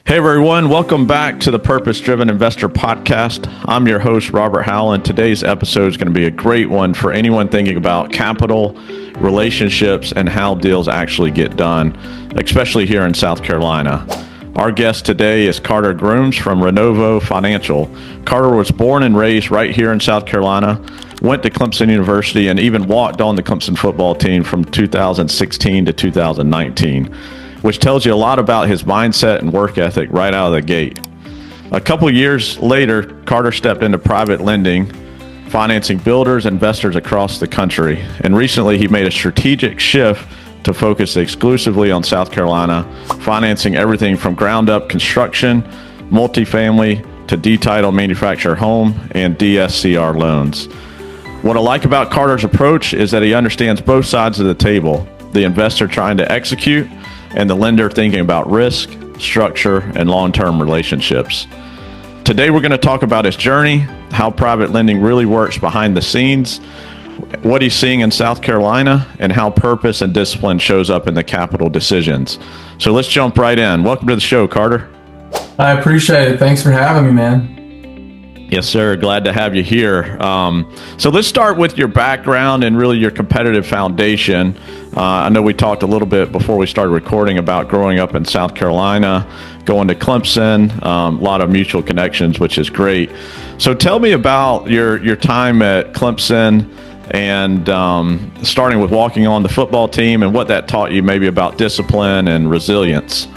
Hey everyone, welcome back to the Purpose Driven Investor Podcast. I'm your host, Robert Howell, and today's episode is going to be a great one for anyone thinking about capital, relationships, and how deals actually get done, especially here in South Carolina. Our guest today is Carter Groomes from Renovo Financial. Carter was born and raised right here in South Carolina, went to Clemson University, and even walked on the Clemson football team from 2016 to 2019. Which tells you a lot about his mindset and work ethic right out of the gate. A couple years later, Carter stepped into private lending, financing builders and investors across the country. And recently, he made a strategic shift to focus exclusively on South Carolina, financing everything from ground-up construction, multifamily, to D-title manufactured home, and DSCR loans. What I like about Carter's approach is that he understands both sides of the table, the investor trying to execute, and the lender thinking about risk, structure, and long-term relationships. Today, we're going to talk about his journey, how private lending really works behind the scenes, what he's seeing in South Carolina, and how purpose and discipline shows up in the capital decisions. So let's jump right in. Welcome to the show, Carter. I appreciate it. Thanks for having me, man. Yes, sir. Glad to have you here. So let's start with your background and really your competitive foundation. I know we talked a little bit before we started recording about growing up in South Carolina, going to Clemson, a lot of mutual connections, which is great. So tell me about your time at Clemson and starting with walking on the football team and what that taught you maybe about discipline and resilience.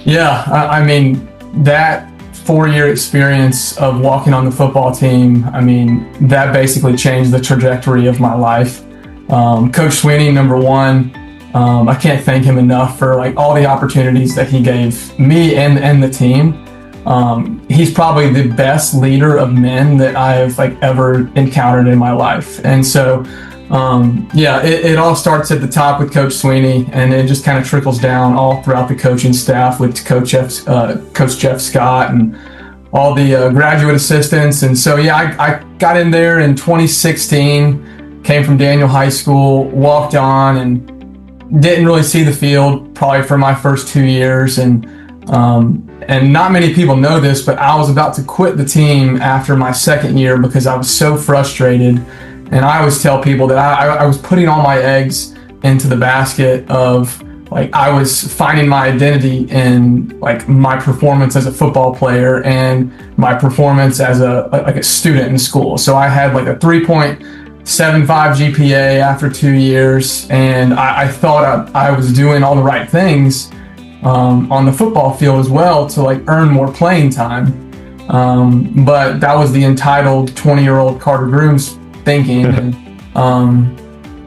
Yeah, I mean, that 4-year experience of walking on the football team, I mean, that basically changed the trajectory of my life. Coach Sweeney, number one, I can't thank him enough for like all the opportunities that he gave me and the team. He's probably the best leader of men that I've like ever encountered in my life. And so, it all starts at the top with Coach Sweeney, and it just kind of trickles down all throughout the coaching staff with Coach Jeff Scott and all the graduate assistants. And so, I got in there in 2016, came from Daniel High School, walked on, and didn't really see the field probably for my first 2 years. And not many people know this, but I was about to quit the team after my second year because I was so frustrated. And I always tell people that I was putting all my eggs into the basket of like I was finding my identity in like my performance as a football player and my performance as a student in school. So I had like a 3.75 GPA after 2 years, and I thought I was doing all the right things on the football field as well to like earn more playing time. But that was the entitled 20-year-old Carter Groomes thinking. And,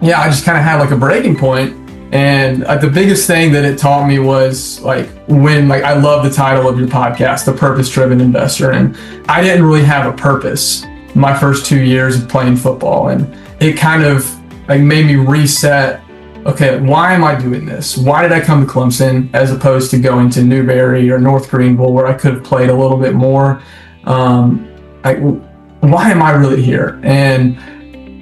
I just kind of had like a breaking point. And the biggest thing that it taught me was like when I love the title of your podcast, The Purpose Driven Investor. And I didn't really have a purpose my first 2 years of playing football. And it kind of like made me reset. Okay, why am I doing this? Why did I come to Clemson as opposed to going to Newberry or North Greenville where I could have played a little bit more? Why am I really here? And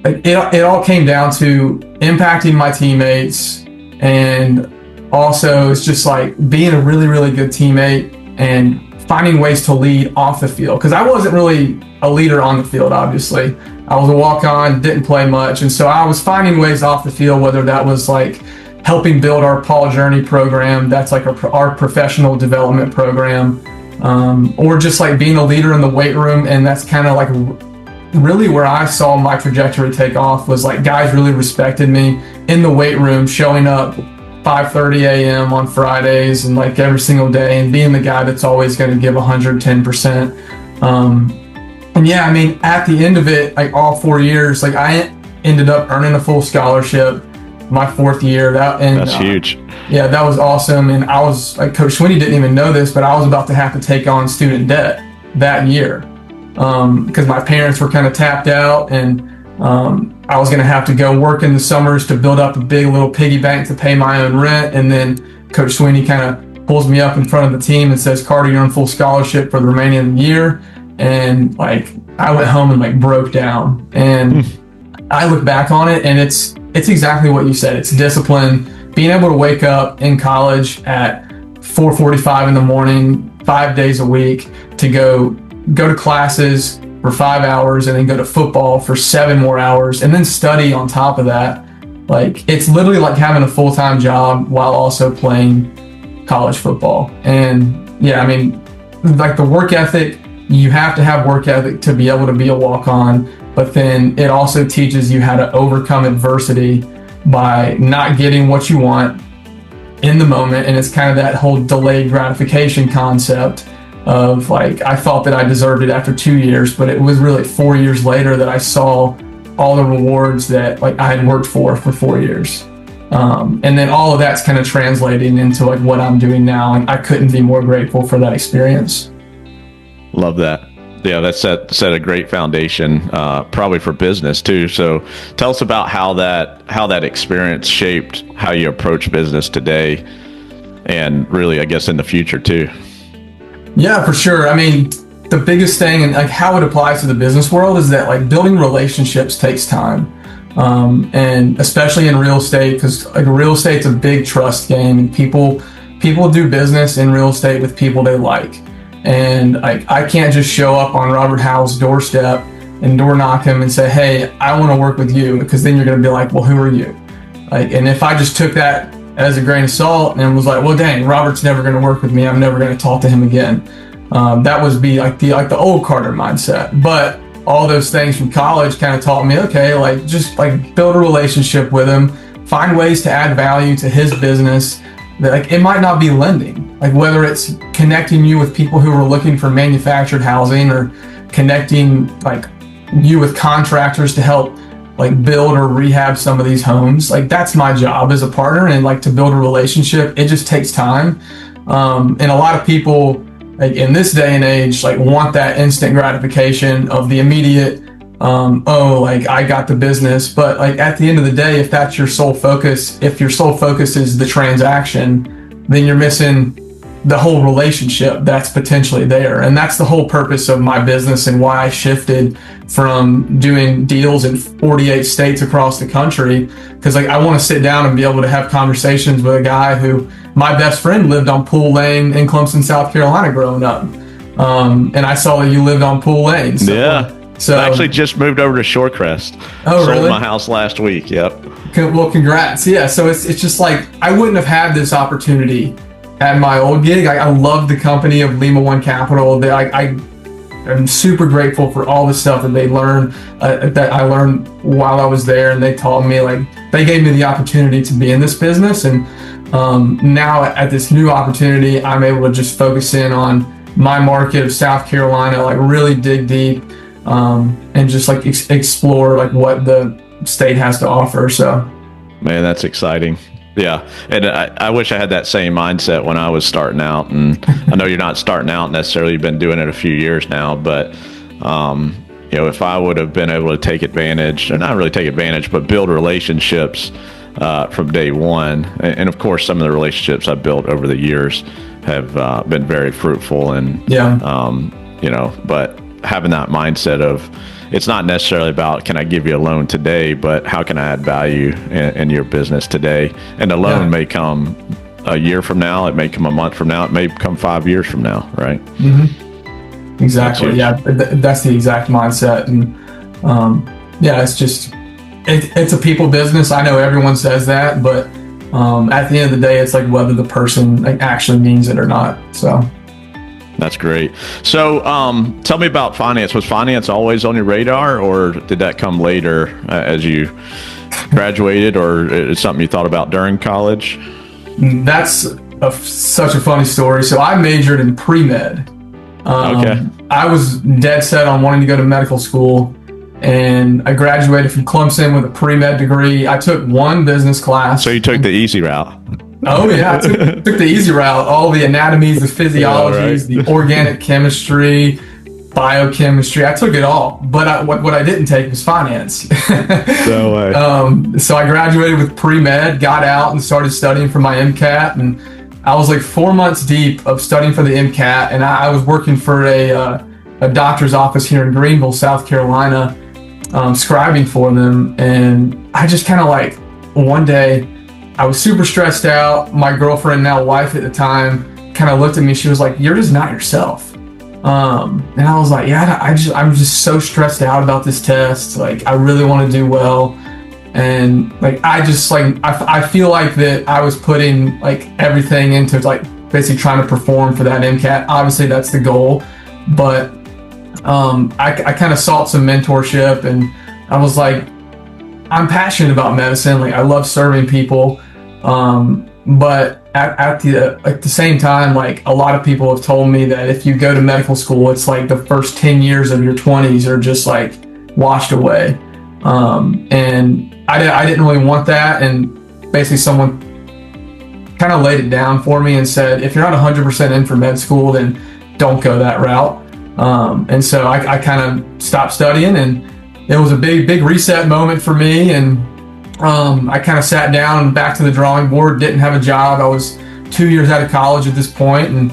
it all came down to impacting my teammates, and also it's just like being a really, really good teammate and finding ways to lead off the field. Because I wasn't really a leader on the field, obviously. I was a walk-on, didn't play much. And so I was finding ways off the field, whether that was like helping build our Paul Journey program, that's like our professional development program, or just like being a leader in the weight room. And that's kind of like really where I saw my trajectory take off, was like guys really respected me in the weight room, showing up 5:30 a.m. on Fridays and like every single day, and being the guy that's always going to give 110%. At the end of it, like all 4 years, like I ended up earning a full scholarship my fourth year. That's huge. Yeah, that was awesome. And I was like, Coach Sweeney didn't even know this, but I was about to have to take on student debt that year because my parents were kind of tapped out, and I was going to have to go work in the summers to build up a big little piggy bank to pay my own rent. And then Coach Sweeney kind of pulls me up in front of the team and says, Carter, you're on full scholarship for the remaining of the year. And like I went home and like broke down. And I look back on it, and it's exactly what you said. It's discipline, being able to wake up in college at 4:45 in the morning, 5 days a week, to go to classes for 5 hours and then go to football for 7 more hours and then study on top of that. Like, it's literally like having a full-time job while also playing college football. And yeah, I mean, like the work ethic, you have to have work ethic to be able to be a walk-on, but then it also teaches you how to overcome adversity by not getting what you want in the moment. And it's kind of that whole delayed gratification concept of, like, I thought that I deserved it after 2 years, but it was really 4 years later that I saw all the rewards that, like, I had worked for 4 years. And then all of that's kind of translating into like what I'm doing now. And I couldn't be more grateful for that experience. Love that. Yeah, that set a great foundation, probably for business too. So tell us about how that experience shaped how you approach business today, and really, I guess, in the future too. Yeah, for sure. I mean, the biggest thing, and like how it applies to the business world, is that like building relationships takes time. And especially in real estate, because like real estate's a big trust game, and people do business in real estate with people they like. And I can't just show up on Robert Howell's doorstep and door knock him and say, hey, I want to work with you, because then you're going to be like, well, who are you? Like, and if I just took that as a grain of salt and was like, well, dang, Robert's never going to work with me, I'm never going to talk to him again. That would be like the old Carter mindset. But all those things from college kind of taught me, okay, like just like build a relationship with him, find ways to add value to his business. That, like, it might not be lending, like whether it's connecting you with people who are looking for manufactured housing, or connecting like you with contractors to help like build or rehab some of these homes. Like, that's my job as a partner, and like to build a relationship, it just takes time. And a lot of people, like in this day and age, like want that instant gratification of the immediate, oh, like I got the business. But like at the end of the day, if that's your sole focus, if your sole focus is the transaction, then you're missing the whole relationship that's potentially there. And that's the whole purpose of my business, and why I shifted from doing deals in 48 states across the country. Because like I want to sit down and be able to have conversations with a guy who, my best friend lived on Pool Lane in Clemson, South Carolina growing up. And I saw that you lived on Pool Lane. So, yeah. So I actually just moved over to Shorecrest. Oh, Sold really? my house last week. Yep. Well, congrats. Yeah. So it's just like, I wouldn't have had this opportunity at my old gig. I love the company of Lima One Capital. I'm super grateful for all the stuff that they learned, that I learned while I was there. And they taught me, like, they gave me the opportunity to be in this business. And now at this new opportunity, I'm able to just focus in on my market of South Carolina, like really dig deep, and just like explore like what the state has to offer. So, man, that's exciting. Yeah. And I wish I had that same mindset when I was starting out. And I know you're not starting out necessarily, you've been doing it a few years now, but if I would have been able to take advantage, or not really take advantage, but build relationships from day one. And of course, some of the relationships I've built over the years have been very fruitful. And, but having that mindset of, it's not necessarily about, can I give you a loan today, but how can I add value in your business today? And the loan may come a year from now, it may come a month from now, it may come 5 years from now, right? Mm-hmm. Exactly. Yeah, that's the exact mindset. And it's just, it's a people business. I know everyone says that, but at the end of the day, it's like whether the person like actually means it or not. So. That's great. So tell me about finance. Was finance always on your radar, or did that come later as you graduated, or is it something you thought about during college? That's such a funny story. So I majored in pre-med. Okay. I was dead set on wanting to go to medical school, and I graduated from Clemson with a pre-med degree. I took one business class. So you took the easy route. Oh yeah, I took the easy route. All the anatomies, the physiologies, the organic chemistry, biochemistry. I took it all, but what I didn't take was finance. No way. So I graduated with pre-med, got out and started studying for my MCAT, and I was like 4 months deep of studying for the MCAT, and I was working for a doctor's office here in Greenville, South Carolina, scribing for them, and I just kind of like one day, I was super stressed out. My girlfriend, now wife at the time, kind of looked at me. She was like, "You're just not yourself." And I was like, "Yeah, I'm just so stressed out about this test. Like, I really want to do well." And like, I feel like that I was putting like everything into like basically trying to perform for that MCAT. Obviously that's the goal, but I kind of sought some mentorship, and I was like, I'm passionate about medicine. Like, I love serving people. But at the same time, like, a lot of people have told me that if you go to medical school, it's like the first 10 years of your 20s are just like washed away. And I didn't really want that. And basically someone kind of laid it down for me and said, if you're not 100% in for med school, then don't go that route. And so I kind of stopped studying, and it was a big reset moment for me. And I kind of sat down and back to the drawing board, didn't have a job. I was 2 years out of college at this point, and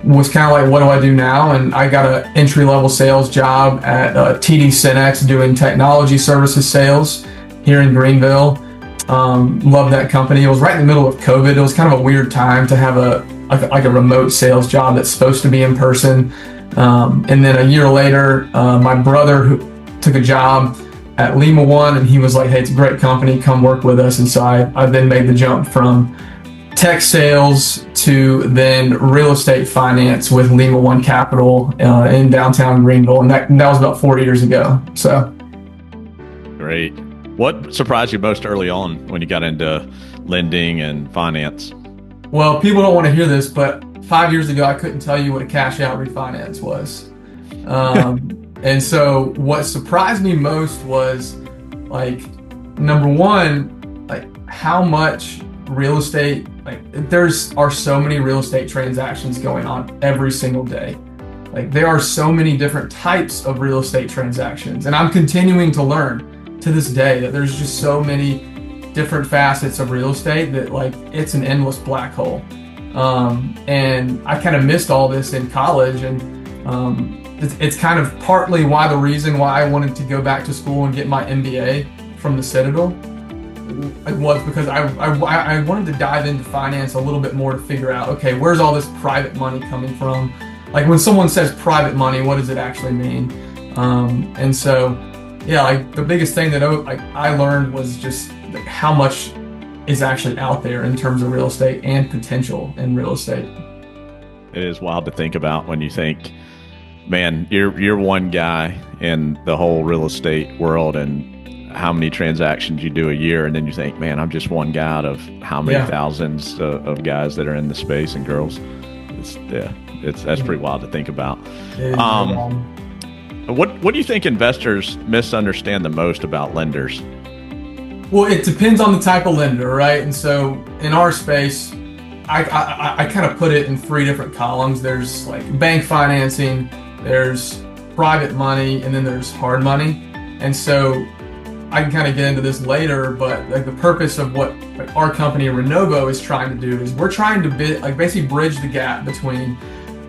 was kind of like, what do I do now? And I got an entry-level sales job at TD Synex doing technology services sales here in Greenville. Loved that company. It was right in the middle of COVID. It was kind of a weird time to have a remote sales job that's supposed to be in person. And then a year later, my brother who took a job at Lima One, and he was like, "Hey, it's a great company, come work with us." And so I then made the jump from tech sales to then real estate finance with Lima One Capital in downtown Greenville, and that was about 4 years ago. So great. What surprised you most early on when you got into lending and finance? Well, people don't want to hear this, but 5 years ago, I couldn't tell you what a cash out refinance was. And so what surprised me most was, like, number one, like how much real estate, like are so many real estate transactions going on every single day. Like, there are so many different types of real estate transactions. And I'm continuing to learn to this day that there's just so many different facets of real estate that, like, it's an endless black hole. And I kind of missed all this in college, and it's kind of partly the reason why I wanted to go back to school and get my MBA from the Citadel. It was because I wanted to dive into finance a little bit more to figure out, okay, where's all this private money coming from? Like, when someone says private money, what does it actually mean? And so, yeah, like, the biggest thing that I learned was just like how much is actually out there in terms of real estate and potential in real estate. It is wild to think about when you think, man, you're one guy in the whole real estate world, and how many transactions you do a year, and then you think, man, I'm just one guy out of how many thousands of guys that are in the space, and girls. That's pretty wild to think about. What do you think investors misunderstand the most about lenders? Well, it depends on the type of lender, right? And so in our space, I kind of put it in three different columns. There's like bank financing, there's private money, and then there's hard money. And so I can kind of get into this later, but like the purpose of what like our company Renovo is trying to do is we're trying to basically bridge the gap between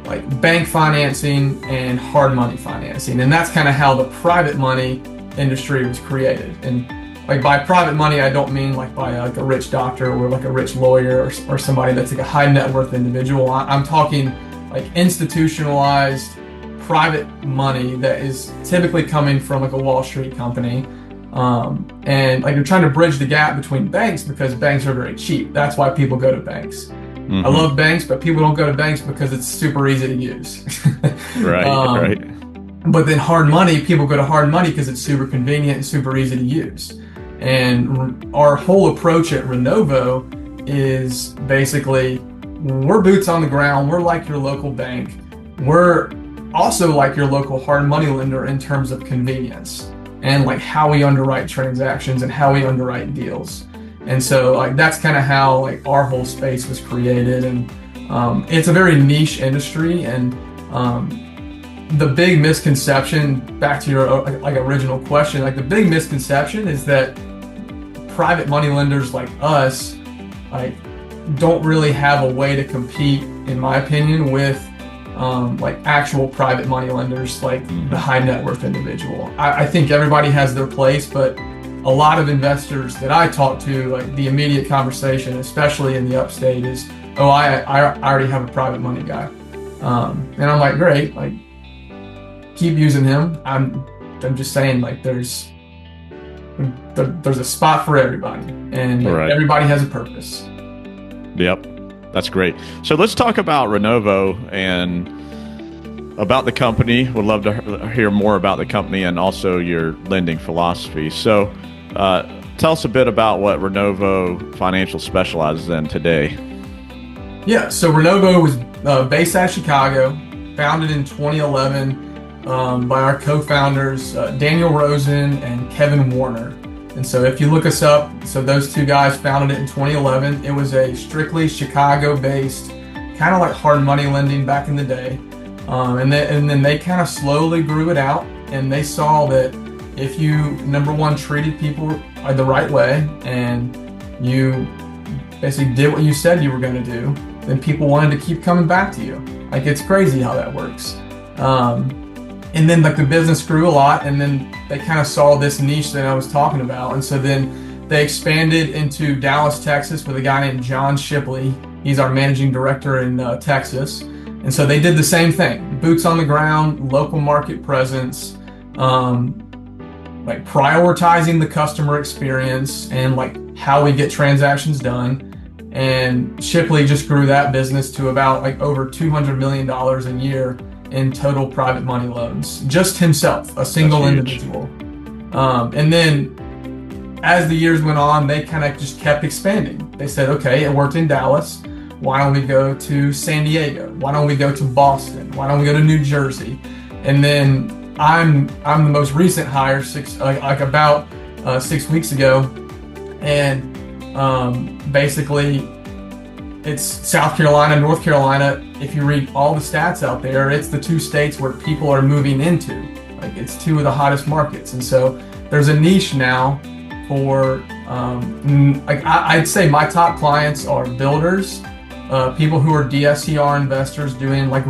like bank financing and hard money financing. And that's kind of how the private money industry was created. And like, by private money, I don't mean like by like a rich doctor or like a rich lawyer or somebody that's like a high net worth individual. I'm talking like institutionalized private money that is typically coming from like a Wall Street company. And like, you're trying to bridge the gap between banks because banks are very cheap. That's why people go to banks. Mm-hmm. I love banks, but people don't go to banks because it's super easy to use. Right. But then hard money, people go to hard money because it's super convenient and super easy to use. And our whole approach at Renovo is basically, we're boots on the ground. We're like your local bank. We're also like your local hard money lender in terms of convenience and like how we underwrite transactions and how we underwrite deals. And so like that's kind of how like our whole space was created. And it's a very niche industry. And the big misconception, back to your like original question, like the big misconception is that private money lenders like us like don't really have a way to compete, in my opinion, with like actual private money lenders like the high net worth individual. I think everybody has their place, but a lot of investors that I talk to, like the immediate conversation, especially in the upstate, is oh, I already have a private money guy. And I'm like, great, like keep using him. I'm just saying, like there's a spot for everybody, and Right. everybody has a purpose. Yep. That's great. So let's talk about Renovo and about the company. Would love to hear more about the company and also your lending philosophy. So tell us a bit about what Renovo Financial specializes in today. Yeah, so Renovo was based out of Chicago, founded in 2011 by our co-founders, Daniel Rosen and Kevin Warner. And so if you look us up, so those two guys founded it in 2011. It was a strictly Chicago-based, kind of like hard money lending back in the day. And then they kind of slowly grew it out, and they saw that if you, number one, treated people the right way, and you basically did what you said you were going to do, then people wanted to keep coming back to you. Like, it's crazy how that works. And then like the business grew a lot, and then they kind of saw this niche that I was talking about. And so then they expanded into Dallas, Texas with a guy named John Shipley. He's our managing director in Texas. And so they did the same thing, boots on the ground, local market presence, like prioritizing the customer experience and like how we get transactions done. And Shipley just grew that business to about like over $200 million a year in total private money loans, just himself, a single individual. And then as the years went on, they kind of just kept expanding. They said, okay, it worked in Dallas. Why don't we go to San Diego? Why don't we go to Boston? Why don't we go to New Jersey? And then I'm the most recent hire, about 6 weeks ago, and basically it's South Carolina, North Carolina. If you read all the stats out there, it's the two states where people are moving into. Like, it's two of the hottest markets. And so there's a niche now for, I'd say my top clients are builders, people who are DSCR investors doing like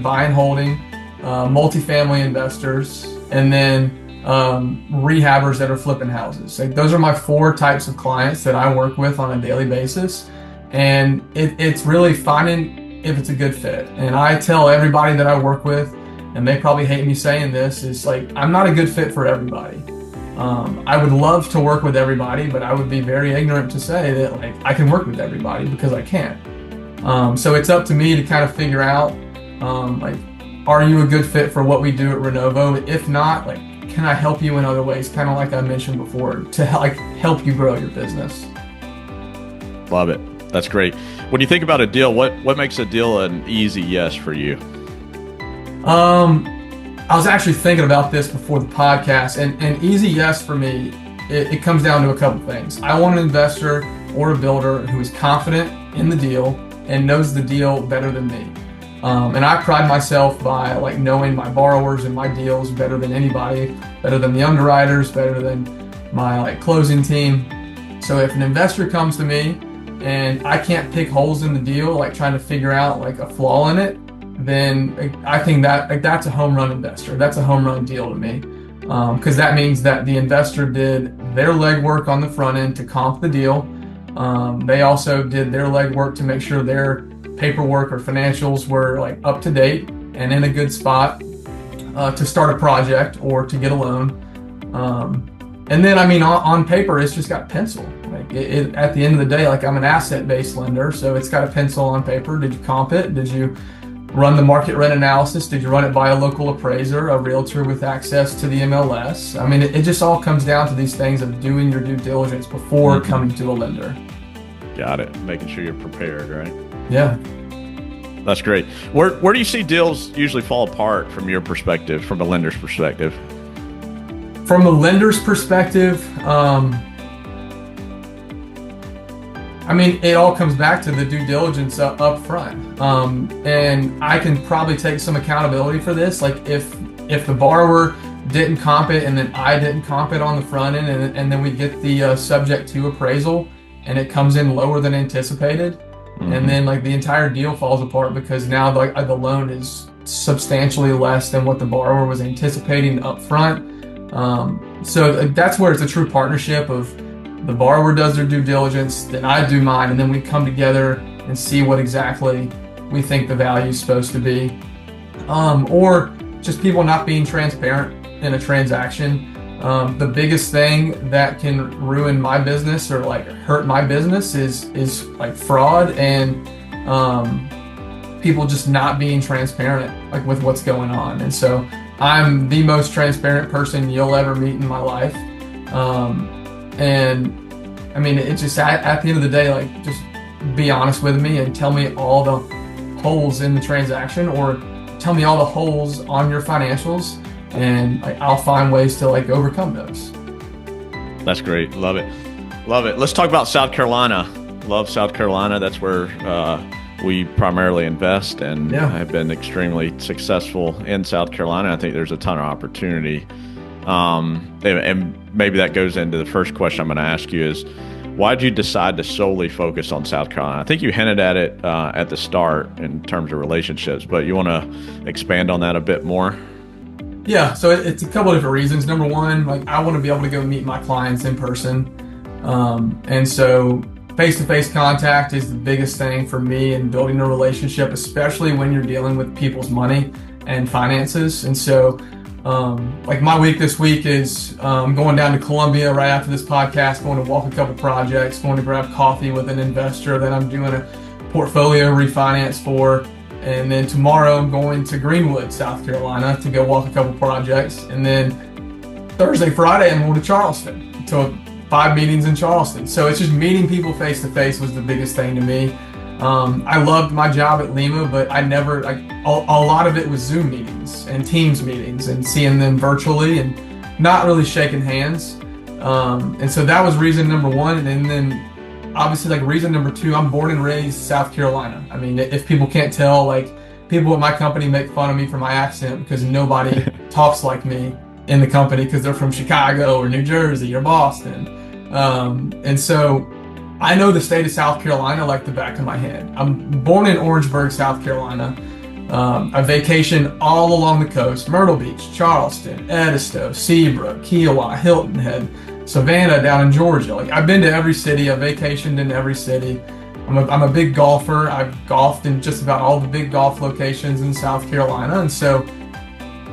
buy and holding, multifamily investors, and then rehabbers that are flipping houses. Like, those are my four types of clients that I work with on a daily basis. And it's really finding if it's a good fit. And I tell everybody that I work with, and they probably hate me saying this, is like, I'm not a good fit for everybody. I would love to work with everybody, but I would be very ignorant to say that like I can work with everybody, because I can't. So it's up to me to kind of figure out, like, are you a good fit for what we do at Renovo? If not, like, can I help you in other ways? Kind of like I mentioned before, to help you grow your business. Love it. That's great. When you think about a deal, what makes a deal an easy yes for you? I was actually thinking about this before the podcast, and easy yes for me, it comes down to a couple things. I want an investor or a builder who is confident in the deal and knows the deal better than me. And I pride myself by like knowing my borrowers and my deals better than anybody, better than the underwriters, better than my like closing team. So if an investor comes to me and I can't pick holes in the deal, like trying to figure out like a flaw in it, then I think that like that's a home run investor. That's a home run deal to me, because that means that the investor did their legwork on the front end to comp the deal. They also did their legwork to make sure their paperwork or financials were like up to date and in a good spot to start a project or to get a loan. And then, I mean, on paper, it's just got pencil. Like at the end of the day, like I'm an asset-based lender, so it's got a pencil on paper. Did you comp it? Did you run the market rent analysis? Did you run it by a local appraiser, a realtor with access to the MLS? I mean, it just all comes down to these things of doing your due diligence before coming to a lender. Got it. Making sure you're prepared, right? Yeah. That's great. Where do you see deals usually fall apart from your perspective, from a lender's perspective? From a lender's perspective, I mean, it all comes back to the due diligence up front. And I can probably take some accountability for this. Like if the borrower didn't comp it and then I didn't comp it on the front end, and then we get the subject to appraisal and it comes in lower than anticipated, and then like the entire deal falls apart because now like the loan is substantially less than what the borrower was anticipating up front. So that's where it's a true partnership of the borrower does their due diligence, then I do mine, and then we come together and see what exactly we think the value is supposed to be. Or just people not being transparent in a transaction. The biggest thing that can ruin my business or like hurt my business is like fraud and people just not being transparent like with what's going on. And so I'm the most transparent person you'll ever meet in my life. And I mean, it's just at the end of the day, like just be honest with me and tell me all the holes in the transaction, or tell me all the holes on your financials, and like, I'll find ways to like overcome those. That's great. Love it. Love it. Let's talk about South Carolina. Love South Carolina. That's where we primarily invest, and have been extremely successful in South Carolina. I think there's a ton of opportunity. And maybe that goes into the first question I'm going to ask you is, why did you decide to solely focus on South Carolina? I think you hinted at it at the start in terms of relationships, but you want to expand on that a bit more? Yeah, so it's a couple of different reasons. Number one, like I want to be able to go meet my clients in person. And so face-to-face contact is the biggest thing for me in building a relationship, especially when you're dealing with people's money and finances. And so like my week this week is going down to Columbia right after this podcast, going to walk a couple projects, going to grab coffee with an investor that I'm doing a portfolio refinance for. And then tomorrow I'm going to Greenwood, South Carolina to go walk a couple projects. And then Thursday, Friday, I'm going to Charleston to 5 meetings in Charleston. So it's just meeting people face to face was the biggest thing to me. I loved my job at Lima, but I never, like, a lot of it was Zoom meetings and Teams meetings and seeing them virtually and not really shaking hands. And so that was reason number one. And then obviously, like, reason number two, I'm born and raised South Carolina. I mean, if people can't tell, like, people at my company make fun of me for my accent because nobody talks like me in the company because they're from Chicago or New Jersey or Boston. And so I know the state of South Carolina like the back of my hand. I'm born in Orangeburg, South Carolina. I vacation all along the coast: Myrtle Beach, Charleston, Edisto, Seabrook, Kiowa, Hilton Head, Savannah down in Georgia. Like, I've been to every city. I've vacationed in every city. I'm a big golfer. I've golfed in just about all the big golf locations in South Carolina. And so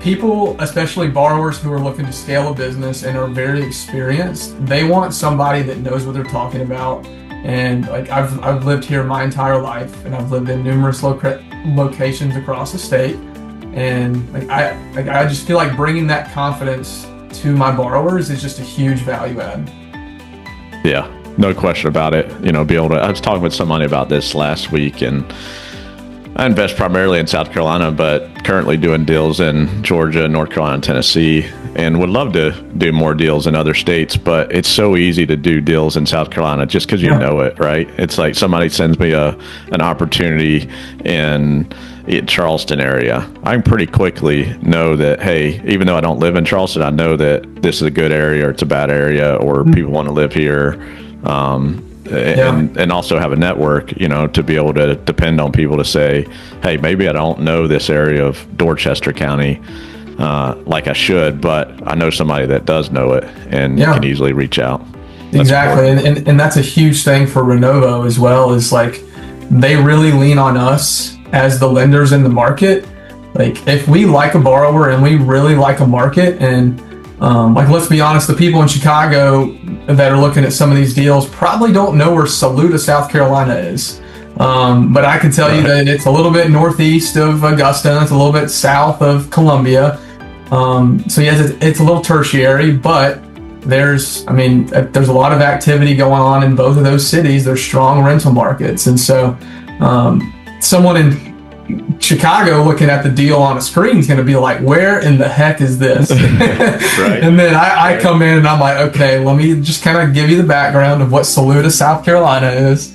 people, especially borrowers who are looking to scale a business and are very experienced, they want somebody that knows what they're talking about. And like I've lived here my entire life, and I've lived in numerous locations across the state. And I just feel like bringing that confidence to my borrowers is just a huge value add. Yeah, no question about it. You know, I was talking with somebody about this last week, and I invest primarily in South Carolina, but currently doing deals in Georgia, North Carolina, and Tennessee, and would love to do more deals in other states. But it's so easy to do deals in South Carolina just because you know it, right? It's like somebody sends me an opportunity in Charleston area. I can pretty quickly know that, hey, even though I don't live in Charleston, I know that this is a good area or it's a bad area, or people want to live here. And also have a network, you know, to be able to depend on people to say, hey, maybe I don't know this area of Dorchester County like I should, but I know somebody that does know it and can easily reach out. Exactly. And that's a huge thing for Renovo as well, is like they really lean on us as the lenders in the market. Like, if we like a borrower and we really like a market, and like, let's be honest, the people in Chicago that are looking at some of these deals probably don't know where Saluda, South Carolina is. But I can tell you that it's a little bit northeast of Augusta, it's a little bit south of Columbia. So yes, it's a little tertiary, but there's a lot of activity going on in both of those cities. There's strong rental markets. And so someone in Chicago looking at the deal on a screen is going to be like, where in the heck is this? Right. And then I come in and I'm like, okay, let me just kind of give you the background of what Saluda, South Carolina is.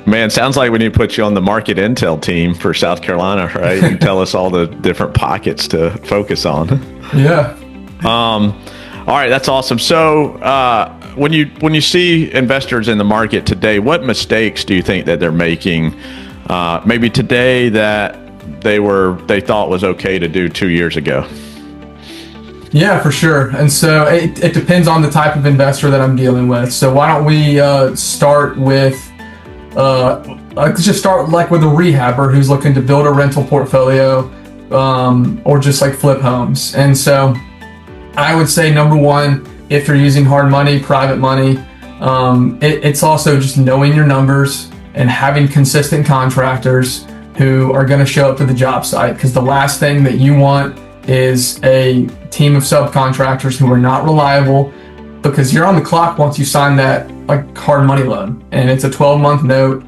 Man, sounds like we need to put you on the market intel team for South Carolina, right? You tell us all the different pockets to focus on. Yeah. All right, that's awesome. So when you see investors in the market today, what mistakes do you think that they're making maybe today that they thought was okay to do 2 years ago? Yeah, for sure. And so it depends on the type of investor that I'm dealing with. So why don't we start with let's just start like with a rehabber who's looking to build a rental portfolio, or just like flip homes. And so I would say number one, if you're using hard money, private money, it's also just knowing your numbers and having consistent contractors who are going to show up to the job site, because the last thing that you want is a team of subcontractors who are not reliable, because you're on the clock once you sign that like hard money loan, and it's a 12-month note.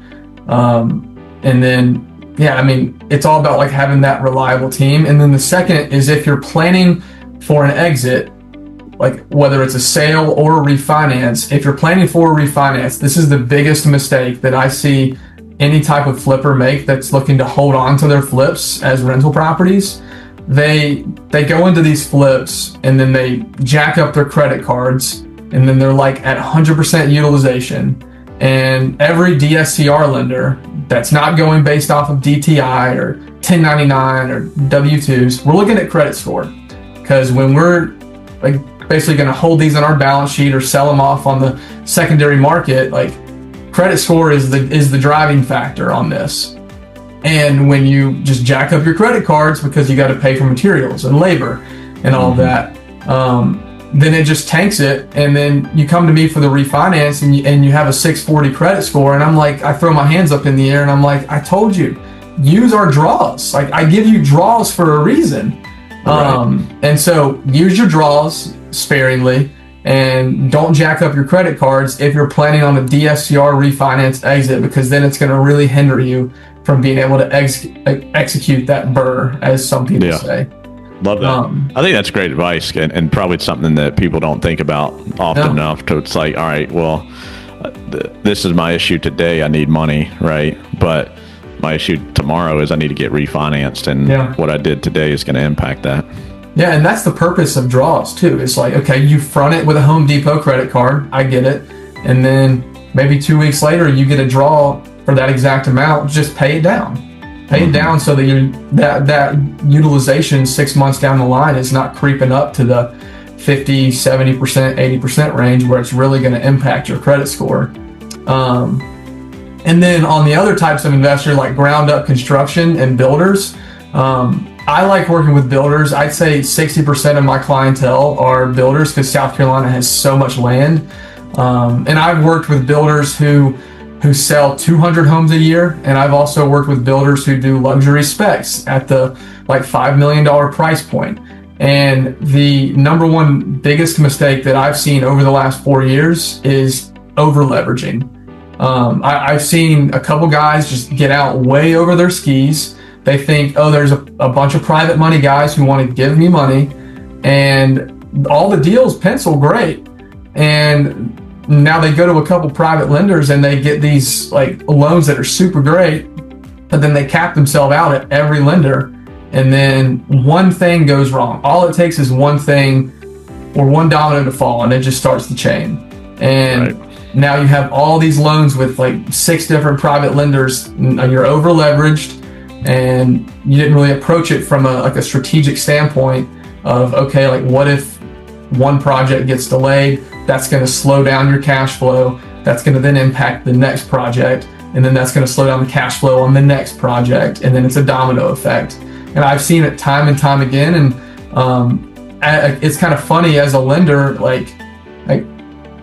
And then, yeah, I mean, it's all about like having that reliable team. And then the second is if you're planning for an exit, like whether it's a sale or a refinance, if you're planning for a refinance, this is the biggest mistake that I see any type of flipper make that's looking to hold on to their flips as rental properties. They go into these flips and then they jack up their credit cards, and then they're like at 100% utilization. And every DSCR lender that's not going based off of DTI or 1099 or W-2s, we're looking at credit score. Because when we're like basically going to hold these on our balance sheet or sell them off on the secondary market, like credit score is the driving factor on this. And when you just jack up your credit cards because you got to pay for materials and labor and all that, then it just tanks it. And then you come to me for the refinance and you have a 640 credit score. And I'm like, I throw my hands up in the air and I'm like, I told you, use our draws. Like I give you draws for a reason. Right. And so use your draws sparingly and don't jack up your credit cards if you're planning on a DSCR refinance exit, because then it's going to really hinder you from being able to execute that BRRRR, as some people say. Love that. I think that's great advice, and probably something that people don't think about often enough. So it's like, all right, well, this is my issue today. I need money, right? But my issue tomorrow is I need to get refinanced, and what I did today is going to impact that. Yeah, and that's the purpose of draws too. It's like, okay, you front it with a Home Depot credit card. I get it. And then maybe 2 weeks later, you get a draw for that exact amount. Just pay it down. Pay it down so that that utilization 6 months down the line is not creeping up to the 50, 70%, 80% range where it's really going to impact your credit score. And then on the other types of investor, like ground up construction and builders, I like working with builders. I'd say 60% of my clientele are builders because South Carolina has so much land. And I've worked with builders who sell 200 homes a year. And I've also worked with builders who do luxury specs at the like $5 million price point. And the number one biggest mistake that I've seen over the last 4 years is over leveraging. I've seen a couple guys just get out way over their skis. They think, oh, there's a bunch of private money guys who want to give me money, and all the deals pencil great. And now they go to a couple private lenders and they get these like loans that are super great, but then they cap themselves out at every lender. And then one thing goes wrong. All it takes is one thing or one domino to fall, and it just starts the chain. And now you have all these loans with like 6 different private lenders, and you're over leveraged, and you didn't really approach it from a strategic standpoint of, okay, like what if one project gets delayed? That's going to slow down your cash flow. That's going to then impact the next project. And then that's going to slow down the cash flow on the next project. And then it's a domino effect. And I've seen it time and time again. And it's kind of funny as a lender, like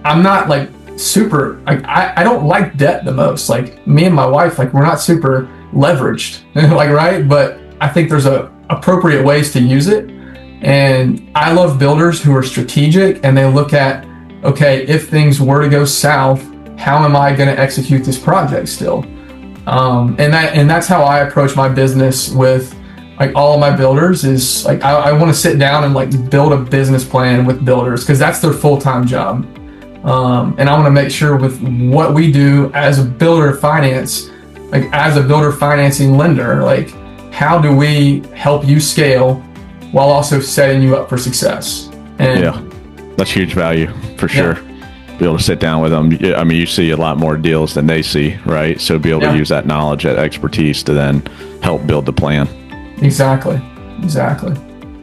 I'm not like super, like I don't like debt the most. Like me and my wife, like we're not super leveraged, like, right? But I think there's appropriate ways to use it. And I love builders who are strategic and they look at, okay, if things were to go south, how am I going to execute this project still? And that's how I approach my business with like all of my builders is like, I want to sit down and like build a business plan with builders because that's their full-time job. And I want to make sure with what we do as a builder finance, like as a builder financing lender, like how do we help you scale while also setting you up for success? And that's huge value for sure. Be able to sit down with them. I mean, you see a lot more deals than they see, right? So be able to use that knowledge, that expertise to then help build the plan. Exactly.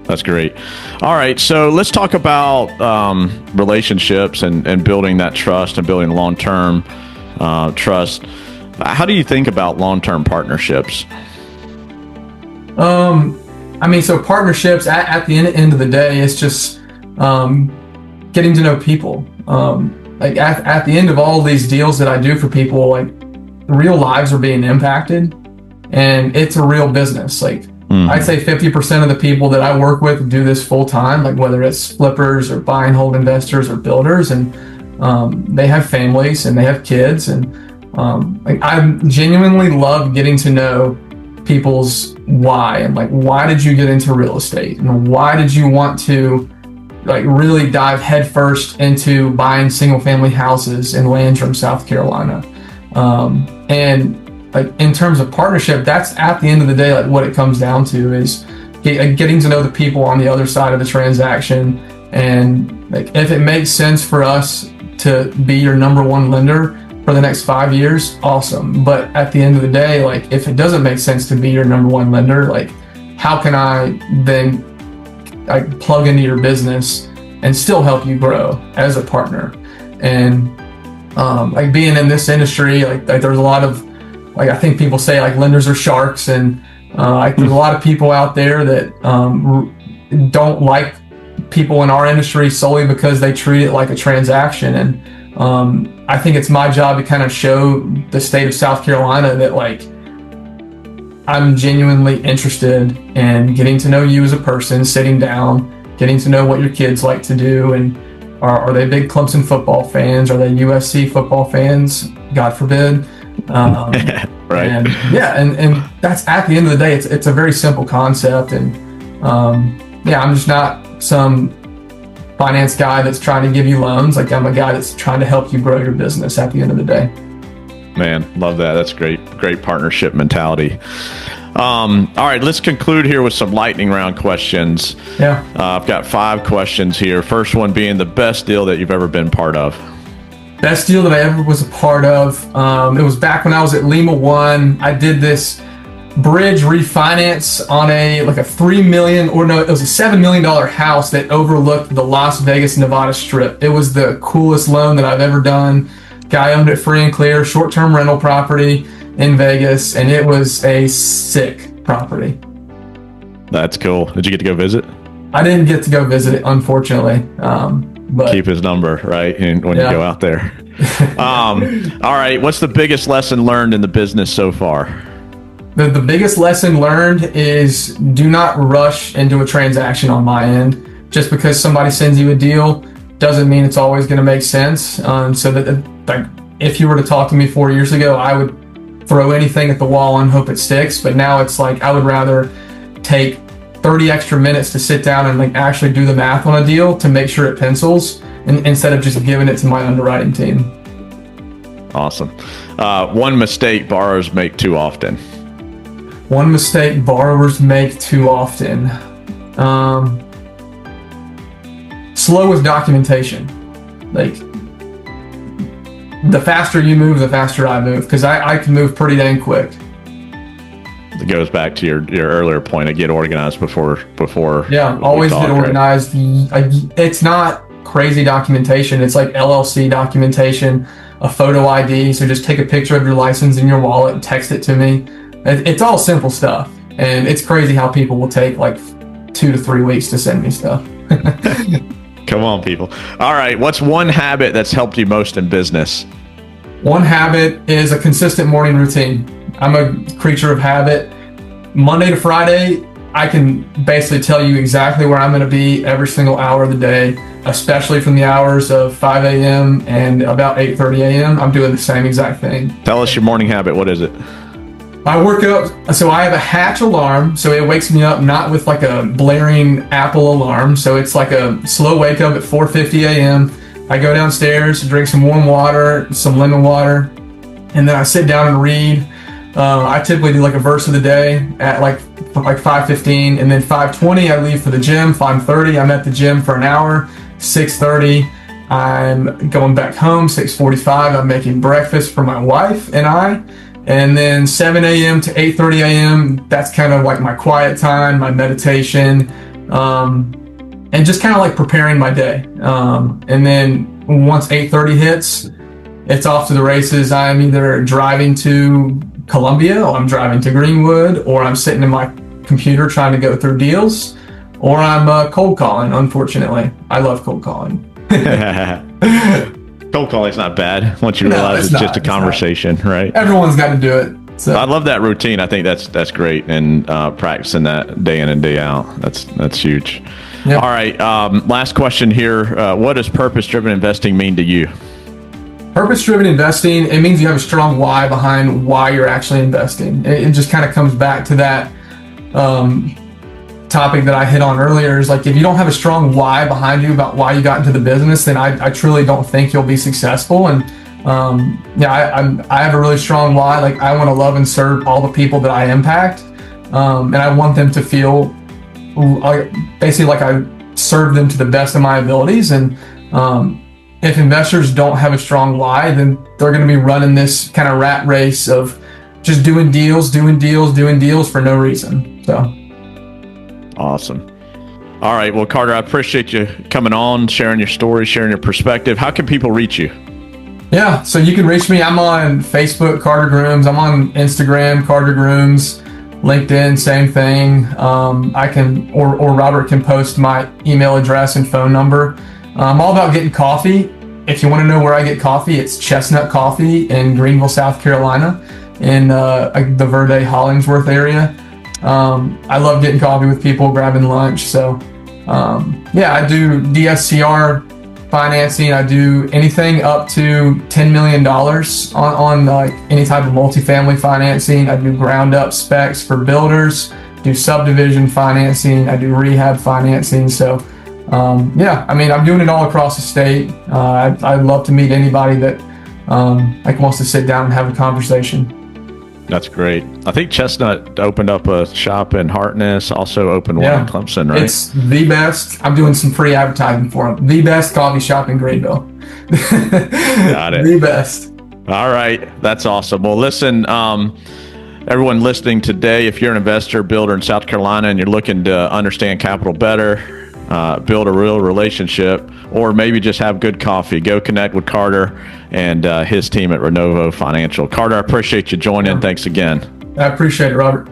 That's great. All right. So let's talk about relationships and building that trust and building long-term trust. How do you think about long-term partnerships? So partnerships at the end of the day, it's just getting to know people. Like at the end of all of these deals that I do for people, like real lives are being impacted, and it's a real business. Like I'd say 50% of the people that I work with do this full time, like whether it's flippers or buy and hold investors or builders, and they have families and they have kids, and like I genuinely love getting to know people's why, and like why did you get into real estate, and why did you want to like really dive headfirst into buying single family houses in Landrum, South Carolina. And like in terms of partnership, that's at the end of the day, like what it comes down to is getting to know the people on the other side of the transaction. And like if it makes sense for us to be your number one lender for the next 5 years, awesome. But at the end of the day, like if it doesn't make sense to be your number one lender, like how can I then like plug into your business and still help you grow as a partner? And like being in this industry, like there's a lot of, like I think people say like lenders are sharks, and like there's a lot of people out there that don't like people in our industry solely because they treat it like a transaction. And I think it's my job to kind of show the state of South Carolina that like I'm genuinely interested in getting to know you as a person, sitting down, getting to know what your kids like to do, and are they big Clemson football fans? Are they USC football fans? God forbid. Right. And yeah, and that's at the end of the day, it's a very simple concept. And I'm just not some finance guy that's trying to give you loans. Like I'm a guy that's trying to help you grow your business at the end of the day. Man, love that. That's great partnership mentality. All right, let's conclude here with some lightning round questions. Yeah. I've got 5 questions here. First one being the best deal that you've ever been part of. Best deal that I ever was a part of. It was back when I was at Lima One. I did this bridge refinance on it was a $7 million house that overlooked the Las Vegas, Nevada Strip. It was the coolest loan that I've ever done. Guy owned it free and clear, short-term rental property in Vegas, and it was a sick property. That's cool. Did you get to go visit? I didn't get to go visit it, unfortunately. But keep his number, right? And when you go out there. All right. What's the biggest lesson learned in the business so far? The biggest lesson learned is do not rush into a transaction on my end. Just because somebody sends you a deal doesn't mean it's always going to make sense. So that like if you were to talk to me 4 years ago, I would throw anything at the wall and hope it sticks. But now it's like I would rather take 30 extra minutes to sit down and like actually do the math on a deal to make sure it pencils, and instead of just giving it to my underwriting team. Awesome. One mistake borrowers make too often. One mistake borrowers make too often. Slow with documentation. Like the faster you move, the faster I move, because I can move pretty dang quick. It goes back to your earlier point. I get organized before. Yeah, always get organized. Right? It's not crazy documentation. It's like LLC documentation, a photo ID. So just take a picture of your license in your wallet and text it to me. It's all simple stuff. And it's crazy how people will take like 2 to 3 weeks to send me stuff. Come on, people. All right. What's one habit that's helped you most in business? One habit is a consistent morning routine. I'm a creature of habit. Monday to Friday, I can basically tell you exactly where I'm going to be every single hour of the day, especially from the hours of 5 a.m. and about 8:30 a.m. I'm doing the same exact thing. Tell us your morning habit. What is it? I work up, so I have a Hatch alarm, so it wakes me up not with like a blaring Apple alarm, so it's like a slow wake up at 4:50 a.m. I go downstairs, drink some warm water, some lemon water, and then I sit down and read. I typically do like a verse of the day at like 5:15, and then 5:20 I leave for the gym. 5:30 I'm at the gym for an hour. 6:30 I'm going back home. 6:45 I'm making breakfast for my wife and I. And then 7 a.m. to 8:30 a.m. that's kind of like my quiet time, my meditation, and just kind of like preparing my day. And then once 8:30 hits, it's off to the races. I'm either driving to Columbia, or I'm driving to Greenwood, or I'm sitting in my computer trying to go through deals, or I'm cold calling. Unfortunately, I love cold calling. Cold calling's not bad once you realize it's just a conversation, right? Everyone's got to do it. So I love that routine. I think that's great, and practicing that day in and day out. That's huge. Yep. All right, last question here. What does purpose-driven investing mean to you? Purpose-driven investing, it means you have a strong why behind why you're actually investing. It just kind of comes back to that topic that I hit on earlier, is like, if you don't have a strong why behind you about why you got into the business, then I truly don't think you'll be successful. And I have a really strong why. Like, I want to love and serve all the people that I impact, and I want them to feel basically like I serve them to the best of my abilities. And if investors don't have a strong why, then they're going to be running this kind of rat race of just doing deals for no reason. So awesome. All right. Well, Carter, I appreciate you coming on, sharing your story, sharing your perspective. How can people reach you? Yeah, so you can reach me. I'm on Facebook, Carter Groomes. I'm on Instagram, Carter Groomes. LinkedIn, same thing. I can, or Robert can post my email address and phone number. I'm all about getting coffee. If you want to know where I get coffee, it's Chestnut Coffee in Greenville, South Carolina, in the Verde Hollingsworth area. I love getting coffee with people, grabbing lunch. So I do DSCR financing. I do anything up to $10 million on any type of multifamily financing. I do ground up specs for builders, do subdivision financing. I do rehab financing. So I'm doing it all across the state. I'd love to meet anybody that wants to sit down and have a conversation. That's great. I think Chestnut opened up a shop in Hartness, also opened one in Clemson, right? It's the best. I'm doing some free advertising for them. The best coffee shop in Greenville. Got it. The best. All right. That's awesome. Well, listen, everyone listening today, if you're an investor, builder in South Carolina, and you're looking to understand capital better, build a real relationship, or maybe just have good coffee, go connect with Carter and his team at Renovo Financial. Carter, I appreciate you joining. Thanks again. I appreciate it, Robert.